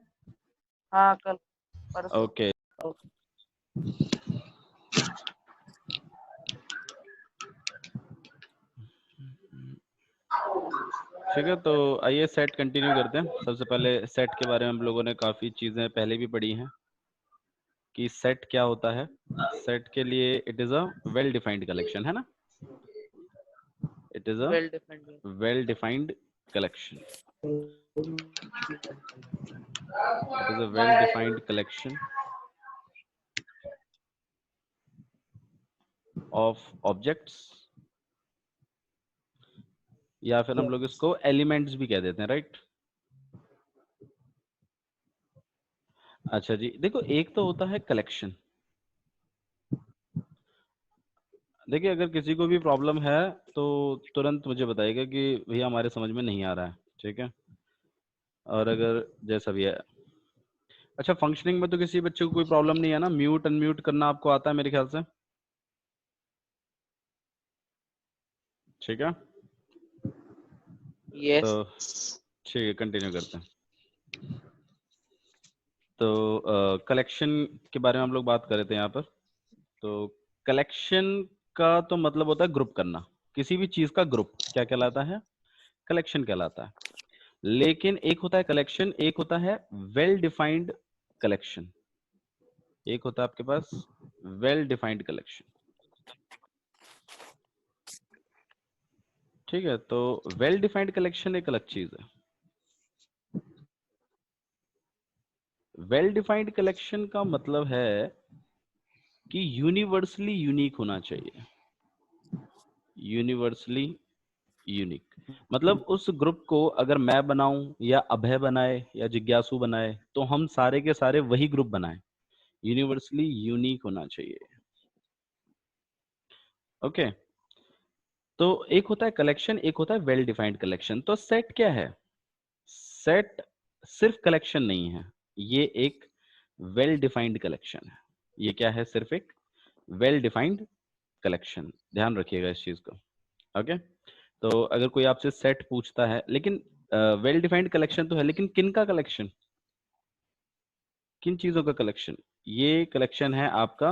Speaker 3: हाँ कल परसों।
Speaker 1: ओके ठीक है, तो आइए सेट कंटिन्यू करते हैं। सबसे पहले सेट के बारे में हम लोगों ने काफी चीजें पहले भी पढ़ी हैं कि सेट क्या होता है। सेट के लिए it is a well defined collection, है ना। It is a
Speaker 3: well defined.
Speaker 1: Well defined collection. It is a well defined collection of objects, या फिर हम लोग इसको एलिमेंट्स भी कह देते हैं, राइट। अच्छा जी, देखो एक तो होता है कलेक्शन। देखिए अगर किसी को भी प्रॉब्लम है तो तुरंत मुझे बताइएगा कि भैया हमारे समझ में नहीं आ रहा है, ठीक है। और अगर जैसा भी है, अच्छा फंक्शनिंग में तो किसी बच्चे को कोई प्रॉब्लम नहीं है ना, म्यूट अनम्यूट करना आपको आता है मेरे ख्याल से, ठीक है।
Speaker 3: यस।
Speaker 1: तो ठीक है, कंटिन्यू करते हैं। तो कलेक्शन के बारे में हम लोग बात कर रहे थे यहाँ पर। तो कलेक्शन का तो मतलब होता है ग्रुप करना, किसी भी चीज का ग्रुप क्या कहलाता है, कलेक्शन कहलाता है। लेकिन एक होता है कलेक्शन, एक होता है वेल डिफाइंड कलेक्शन। एक होता है आपके पास वेल डिफाइंड कलेक्शन, ठीक है। तो वेल डिफाइंड कलेक्शन एक अलग चीज है। वेल डिफाइंड कलेक्शन का मतलब है कि यूनिवर्सली यूनिक होना चाहिए। यूनिवर्सली यूनिक मतलब उस ग्रुप को अगर मैं बनाऊं या अभय बनाए या जिज्ञासु बनाए तो हम सारे के सारे वही ग्रुप बनाएं। यूनिवर्सली यूनिक होना चाहिए, ओके। तो एक होता है कलेक्शन, एक होता है वेल डिफाइंड कलेक्शन। तो सेट क्या है? सेट सिर्फ कलेक्शन नहीं है, ये एक वेल डिफाइंड कलेक्शन है। ये क्या है? सिर्फ एक वेल डिफाइंड कलेक्शन। ध्यान रखिएगा इस चीज को, ओके। तो अगर कोई आपसे सेट पूछता है, लेकिन वेल डिफाइंड कलेक्शन तो है, लेकिन किन का कलेक्शन, किन चीजों का कलेक्शन? ये कलेक्शन है आपका,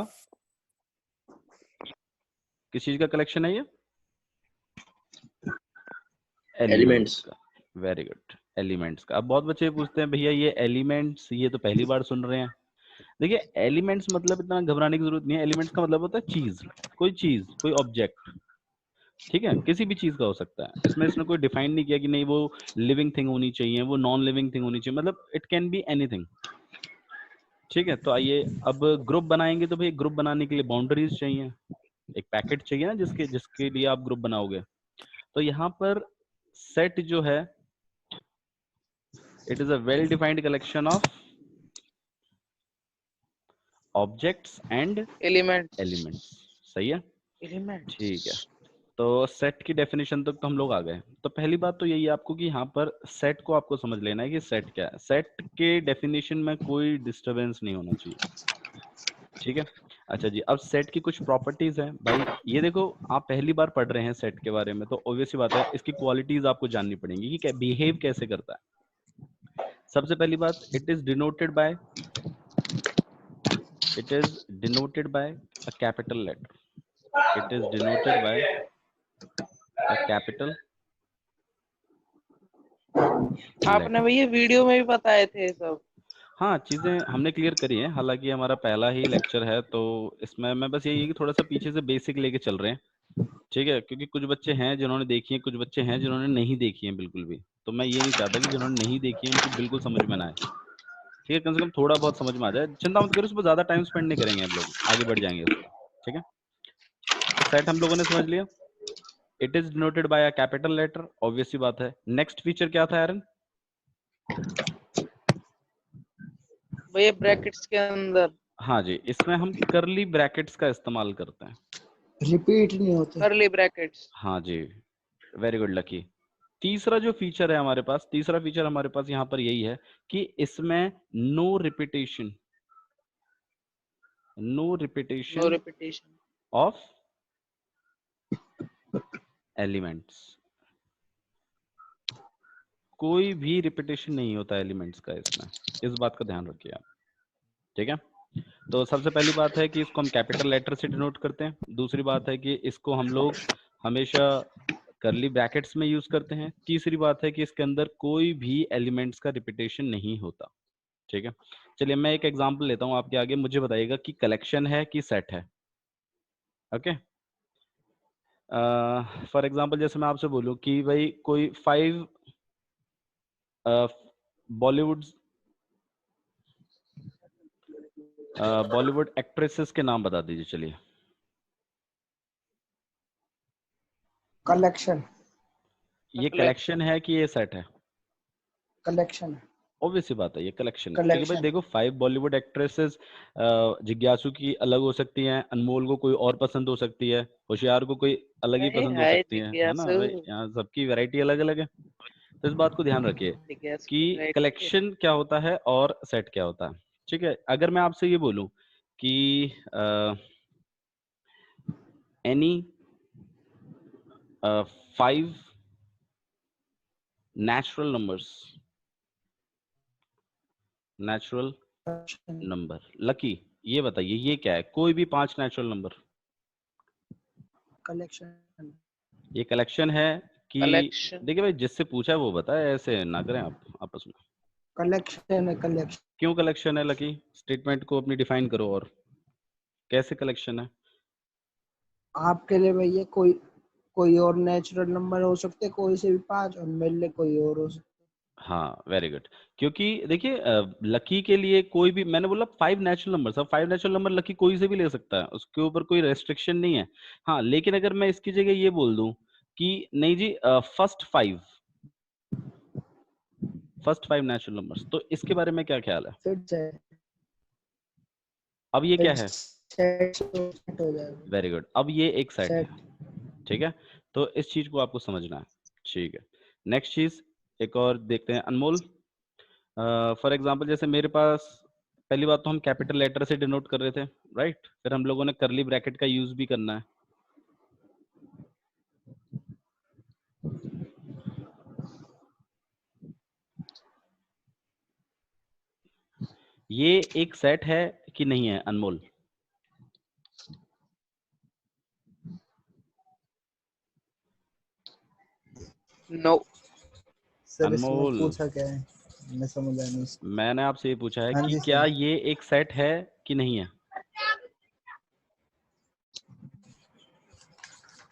Speaker 1: किस चीज का कलेक्शन है ये? Elements
Speaker 2: elements.
Speaker 1: का। वेरी गुड, एलिमेंट्स का। अब बहुत बच्चे पूछते हैं भैया ये एलिमेंट्स, ये तो पहली बार सुन रहे हैं। देखिए एलिमेंट्स मतलब इतना घबराने की जरूरत नहीं है। एलिमेंट्स का मतलब होता है चीज, चीज, कोई ऑब्जेक्ट, ठीक है। किसी भी चीज का हो सकता है। इसने कोई डिफाइन नहीं किया कि नहीं वो लिविंग थिंग होनी चाहिए, वो नॉन लिविंग थिंग होनी चाहिए, मतलब इट कैन बी एनीथिंग, ठीक है। तो आइए अब ग्रुप बनाएंगे तो भाई ग्रुप बनाने के लिए बाउंड्रीज चाहिए, एक पैकेट चाहिए ना जिसके जिसके लिए आप ग्रुप बनाओगे। तो यहाँ पर सेट जो है, it is a well defined collection of objects and
Speaker 3: elements.
Speaker 1: Elements. सही है,
Speaker 3: एलिमेंट्स।
Speaker 1: ठीक है। तो सेट की डेफिनेशन तक तो हम लोग आ गए। तो पहली बात तो यही है आपको कि यहाँ पर सेट को आपको समझ लेना है कि सेट क्या है। सेट के डेफिनेशन में कोई डिस्टरबेंस नहीं होना चाहिए, ठीक है। अच्छा जी, अब सेट की कुछ प्रॉपर्टीज हैं भाई। ये देखो आप पहली बार पढ़ रहे हैं सेट के बारे में, तो ऑब्वियस सी बात है इसकी क्वालिटीज आपको जाननी पड़ेंगी कि बिहेव कैसे करता है। सबसे पहली बात, it is denoted bye a capital letter. It is denoted by a capital
Speaker 3: आपने
Speaker 1: letter.
Speaker 3: भैया वीडियो में भी बताए थे सब।
Speaker 1: हाँ, चीजें हमने क्लियर करी हैं। हालांकि हमारा पहला ही लेक्चर है, तो इसमें मैं बस यही है कि थोड़ा सा पीछे से बेसिक लेके चल रहे हैं, ठीक है। क्योंकि कुछ बच्चे हैं जिन्होंने देखी है, कुछ बच्चे हैं जिन्होंने नहीं देखी है बिल्कुल भी। तो मैं ये नहीं चाहता कि जिन्होंने नहीं देखी है उनको बिल्कुल समझ में ना आए, ठीक है। कम से कम थोड़ा बहुत समझ में आ जाए। चिंता मत करो, उस पर ज्यादा टाइम स्पेंड नहीं करेंगे हम लोग, आगे बढ़ जाएंगे उस पर, ठीक है। तो सेट हम लोगों ने समझ लिया, it is denoted by a capital letter, obvious सी बात है। नेक्स्ट फीचर क्या था एरन?
Speaker 3: भैया ब्रैकेट्स के अंदर
Speaker 1: हाँ जी, इसमें हम करली ब्रैकेट्स का इस्तेमाल करते हैं।
Speaker 6: रिपीट नहीं होते।
Speaker 3: करली ब्रैकेट्स।
Speaker 1: हाँ जी, वेरी गुड लकी। तीसरा जो फीचर है हमारे पास, तीसरा फीचर हमारे पास यहाँ पर यही है कि इसमें no repetition, no
Speaker 3: no
Speaker 1: repetition
Speaker 3: repetition.
Speaker 1: Of elements. कोई भी रिपीटेशन नहीं होता एलिमेंट्स का इसमें, इस बात का ध्यान रखिए आप, ठीक है। तो सबसे पहली बात है कि इसको हम कैपिटल लेटर से डिनोट करते हैं। दूसरी बात है कि इसको हम लोग हमेशा करली ब्रैकेट्स में यूज करते हैं। तीसरी बात है कि इसके अंदर कोई भी एलिमेंट्स का रिपीटेशन नहीं होता। ठीक है, चलिए मैं एक एग्जांपल लेता हूं आपके आगे, मुझे बताइएगा कि कलेक्शन है कि सेट है। ओके, फॉर एग्जांपल जैसे मैं आपसे बोलूं कि भाई कोई 5 बॉलीवुड एक्ट्रेसेस के नाम बता दीजिए। चलिए,
Speaker 6: कलेक्शन
Speaker 1: ये कलेक्शन है कि ये सेट है?
Speaker 6: कलेक्शन
Speaker 1: ऑब्वियस सी बात है, ये कलेक्शन है, क्योंकि भाई
Speaker 6: कलेक्शन
Speaker 1: देखो 5 बॉलीवुड एक्ट्रेसेस जिज्ञासु की अलग हो सकती हैं, अनमोल को कोई और पसंद हो सकती है, होशियार को कोई अलग ही
Speaker 3: नहीं
Speaker 1: पसंद हो
Speaker 3: है
Speaker 1: सकती है ना भाई,
Speaker 3: जिज्ञासु।
Speaker 1: यहाँ सबकी वैरायटी अलग अलग है। तो इस बात को ध्यान रखिए
Speaker 3: जिज्ञासु
Speaker 1: कि
Speaker 3: की variety है।
Speaker 1: कलेक्शन क्या होता है और सेट क्या होता है। ठीक है, अगर मैं आपसे ये बोलूं कि एनी 5 नेचुरल नंबर, लकी ये बताइए ये क्या है? कोई भी 5 नेचुरल नंबर,
Speaker 6: कलेक्शन
Speaker 1: ये कलेक्शन है कि?
Speaker 3: कलेक्शन
Speaker 1: देखिए भाई, जिससे पूछा है वो बताए, ऐसे ना करें आप आपस में।
Speaker 6: कलेक्शन है कलेक्शन।
Speaker 1: क्यों कलेक्शन है लकी? स्टेटमेंट को अपनी डिफाइन करो, और कैसे कलेक्शन है?
Speaker 6: आपके लिए भैया कोई और नेचुरल नंबर हो सकते, कोई से भी 5, और मेरे लिए कोई और हो सकता।
Speaker 1: हाँ, वेरी गुड। क्योंकि देखिए लकी के लिए कोई भी, मैंने बोला 5 नेचुरल नंबर, सब 5 नेचुरल नंबर लकी कोई से भी ले सकता है, उसके ऊपर कोई रेस्ट्रिक्शन नहीं है। हाँ, लेकिन अगर मैं इसकी जगह ये बोल दूं कि नहीं जी फर्स्ट 5 नेचुरल नंबर्स, तो इसके बारे में क्या ख्याल है?
Speaker 6: फिर से
Speaker 1: अब ये क्या है?
Speaker 6: सेट हो जाएगा।
Speaker 1: वेरी गुड, अब ये एक सेट है।
Speaker 6: सेट
Speaker 1: ठीक है, तो इस चीज को आपको समझना है। ठीक है, नेक्स्ट चीज एक और देखते हैं अनमोल। फॉर एग्जांपल जैसे मेरे पास, पहली बात तो हम कैपिटल लेटर से डिनोट कर रहे थे, राइट? फिर हम लोगों ने करली ब्रैकेट का यूज भी करना है। ये एक सेट है कि नहीं है अनमोल?
Speaker 3: नो।
Speaker 5: सर इसमें
Speaker 1: अनमोल,
Speaker 5: पूछा क्या है, मैं समझ आया नहीं।
Speaker 1: मैंने आपसे ये पूछा है
Speaker 5: हाँ
Speaker 1: कि
Speaker 5: जी
Speaker 1: क्या
Speaker 5: सर।
Speaker 1: ये एक सेट है कि नहीं है?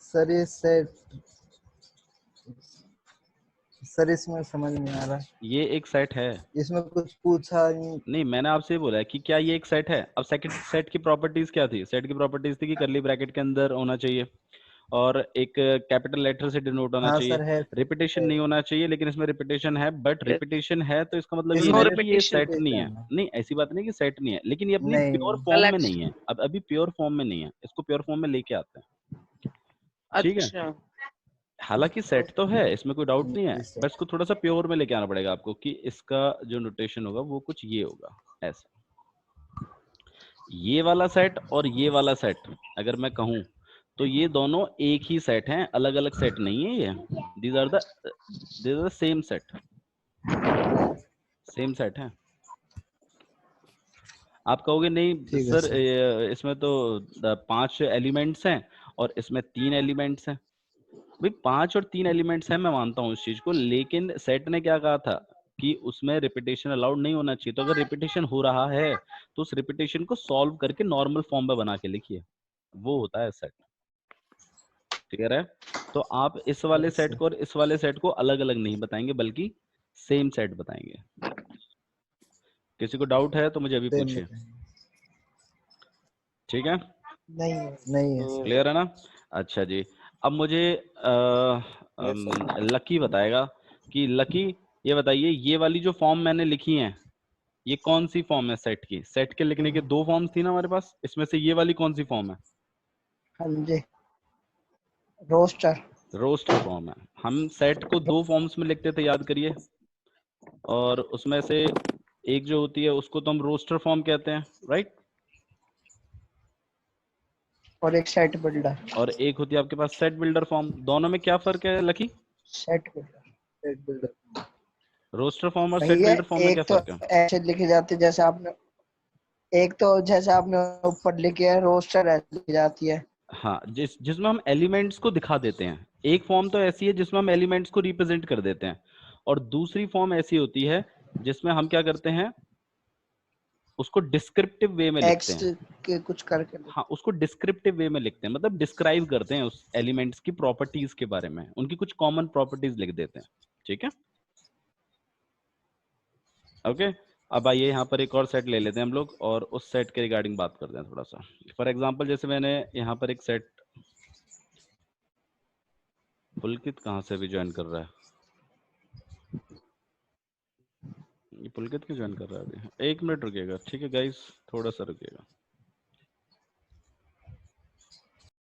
Speaker 5: सर ये सेट, सर इसमें समझ नहीं आ रहा,
Speaker 1: ये एक सेट है?
Speaker 5: इसमें कुछ पूछा नहीं।
Speaker 1: नहीं, मैंने आपसे ये बोला है कि क्या ये एक सेट है। अब सेकंड सेट की प्रॉपर्टीज क्या थी? सेट की प्रॉपर्टीज थी कि करली ब्रैकेट के अंदर होना चाहिए और एक कैपिटल लेटर से डिनोट होना
Speaker 5: हाँ
Speaker 1: चाहिए,
Speaker 5: सर है।
Speaker 1: रिपीटेशन नहीं होना चाहिए, लेकिन इसमें रिपीटेशन है। बट रिपीटेशन है तो इसका मतलब ये
Speaker 5: इसमें
Speaker 3: नो
Speaker 1: नहीं कि ये
Speaker 3: रिपीटेशन।
Speaker 1: सेट नहीं है। नहीं, ऐसी बात नहीं कि सेट नहीं है, लेकिन ये अपनी
Speaker 5: नहीं
Speaker 1: प्योर फॉर्म में नहीं
Speaker 3: कलेक्शन।
Speaker 1: है। अब अभी प्योर फॉर्म में नहीं है, इसको प्योर फॉर्म में लेके आते हैं। ठीक है,
Speaker 3: अच्छा,
Speaker 1: हालांकि सेट तो है, इसमें कोई डाउट नहीं है,
Speaker 5: जी सर।
Speaker 1: बस इसको थोड़ा सा प्योर में लेके आना पड़ेगा आपको कि इसका जो नोटेशन होगा वो कुछ ये होगा, ऐसा। ये वाला सेट और ये वाला सेट अगर मैं कहूं तो ये दोनों एक ही सेट हैं, अलग अलग सेट नहीं है ये। These are the same set है। आप कहोगे नहीं
Speaker 5: ठीक है
Speaker 1: सर,
Speaker 5: सर।
Speaker 1: इसमें तो 5 एलिमेंट्स हैं और इसमें 3 एलिमेंट्स हैं। भाई 5 और 3 एलिमेंट्स हैं, मैं मानता हूँ इस चीज को, लेकिन सेट ने क्या कहा था कि उसमें रिपीटेशन अलाउड नहीं होना चाहिए। तो अगर रिपीटेशन हो रहा है तो उस रिपीटेशन को सॉल्व करके नॉर्मल फॉर्म में बना के लिखिए, वो होता है सेट। क्लियर है? तो आप इस वाले
Speaker 5: यस
Speaker 1: सेट
Speaker 5: सर।
Speaker 1: को और इस वाले सेट को अलग अलग नहीं बताएंगे, बल्कि सेम सेट बताएंगे। किसी को डाउट है तो मुझे अभी
Speaker 5: सेम
Speaker 1: पूछिए।
Speaker 5: बताएंगे।
Speaker 1: ठीक है,
Speaker 6: नहीं
Speaker 5: नहीं है सर।
Speaker 1: क्लियर है ना? अच्छा जी, अब मुझे लकी बताएगा कि लकी ये बताइए, ये वाली जो फॉर्म मैंने लिखी है ये कौन सी फॉर्म है सेट की? सेट के लिखने के 2 फॉर्म्स थी ना हमारे पास, इसमें से ये वाली कौन सी फॉर्म है?
Speaker 6: हाँ जी, रोस्टर।
Speaker 1: रोस्टर फॉर्म है। हम सेट को 2 फॉर्म्स में लिखते थे, याद करिए, और उसमें से एक जो होती है उसको तो हम रोस्टर फॉर्म कहते हैं, राइट?
Speaker 6: और एक सेट बिल्डर।
Speaker 1: और एक होती है आपके पास सेट बिल्डर फॉर्म। दोनों में क्या फर्क है Lucky?
Speaker 6: Set builder
Speaker 5: set builder.
Speaker 1: Roster form और सेट
Speaker 6: भैया
Speaker 1: बिल्डर फॉर्म में क्या
Speaker 6: एक तो
Speaker 1: फर्क है?
Speaker 6: ऐसे लिखे जाते जैसे आपने, एक तो जैसे आपने ऊपर लिखे है रोस्टर ऐसे लिखी जाती है।
Speaker 1: हाँ, जिसमें हम एलिमेंट्स को दिखा देते हैं। एक फॉर्म तो ऐसी है जिसमें हम एलिमेंट्स को रिप्रेजेंट कर देते हैं, और दूसरी फॉर्म ऐसी होती है जिसमें हम क्या करते हैं, उसको डिस्क्रिप्टिव वे में लिखते
Speaker 6: एक्स
Speaker 1: हैं।
Speaker 6: के कुछ करके
Speaker 1: हाँ, उसको डिस्क्रिप्टिव वे में लिखते हैं, मतलब डिस्क्राइब करते हैं उस एलिमेंट्स की प्रॉपर्टीज के बारे में, उनकी कुछ कॉमन प्रॉपर्टीज लिख देते हैं। ठीक है, ओके। अब आइए यहाँ पर एक और सेट ले लेते हैं हम लोग, और उस सेट के रिगार्डिंग बात करते हैं थोड़ा सा। फॉर एग्जांपल जैसे मैंने यहाँ पर एक सेट, पुलकित कहाँ से भी ज्वाइन कर रहा है, ये पुलकित क्यों ज्वाइन कर रहा है अभी? 1 मिनट रुकिएगा, ठीक है गाइस, थोड़ा सा रुकिएगा।